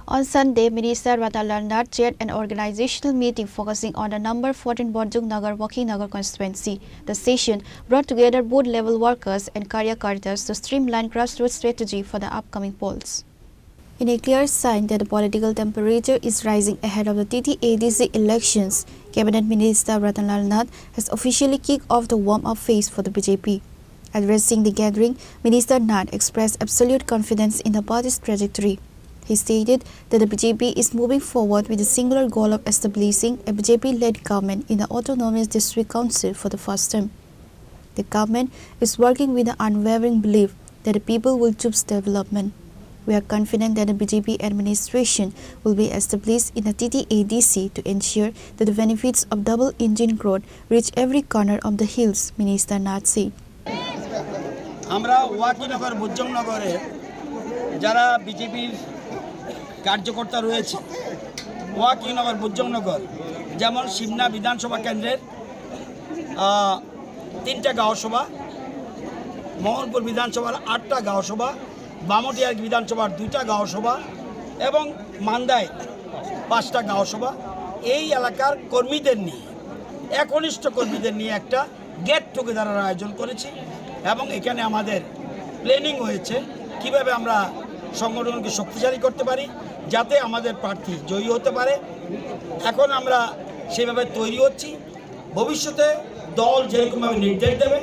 On Sunday, Minister Ratanlal Nath chaired an organizational meeting focusing on the number 14 Borjong Nagar Wakhi Nagar constituency. The session brought together board-level workers and Karyakartas to streamline grassroots strategy for the upcoming polls. In a clear sign that the political temperature is rising ahead of the TTADC elections, Cabinet Minister Ratanlal Nath has officially kicked off the warm-up phase for the BJP. Addressing the gathering, Minister Nath expressed absolute confidence in the party's trajectory. He stated that the BJP is moving forward with the singular goal of establishing a BJP-led government in the Autonomous District Council for the first time. The government is working with the unwavering belief that the people will choose development. We are confident that the BJP administration will be established in the TTADC to ensure that the benefits of double-engine growth reach every corner of the hills, Minister Nath said. আমরা ওয়াকিনগর বুজ্জংনগরে যারা বিজেপির কার্যকর্তা রয়েছে ওয়াকিনগর বুজ্জংনগর যেমন সিমনা বিধানসভা কেন্দ্রের 3টা গাঁওসভা, মোহনপুর বিধানসভার 8টা গাঁওসভা, বামটিয়া বিধানসভার 2টা গাঁওসভা এবং মান্দায় 5টা গাঁওসভা, এই এলাকার কর্মীদের নিয়ে একনিষ্ঠ কর্মীদের নিয়ে একটা গেট টুগেদারের আয়োজন করেছি এবং এখানে আমাদের প্ল্যানিং হয়েছে কিভাবে আমরা সংগঠনকে শক্তিশালী করতে পারি যাতে আমাদের প্রার্থী জয়ী হতে পারে। এখন আমরা সেভাবে তৈরি হচ্ছি। ভবিষ্যতে দল যেরকমভাবে নির্দেশ দেবে,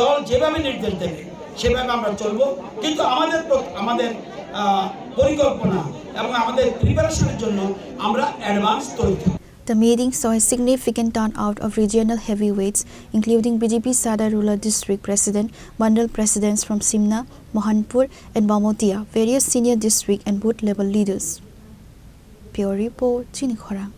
দল যেভাবে নির্দেশ দেবে সেভাবে আমরা চলব, কিন্তু আমাদের পরিকল্পনা এবং আমাদের প্রিপারেশনের জন্য আমরা অ্যাডভান্স তৈরি। The meeting saw a significant turnout of regional heavyweights, including BJP Sada Rural District President, Mandal presidents from Simna, Mohanpur and Bamotia, various senior district and booth level leaders. Pure Report, Chini Khorang.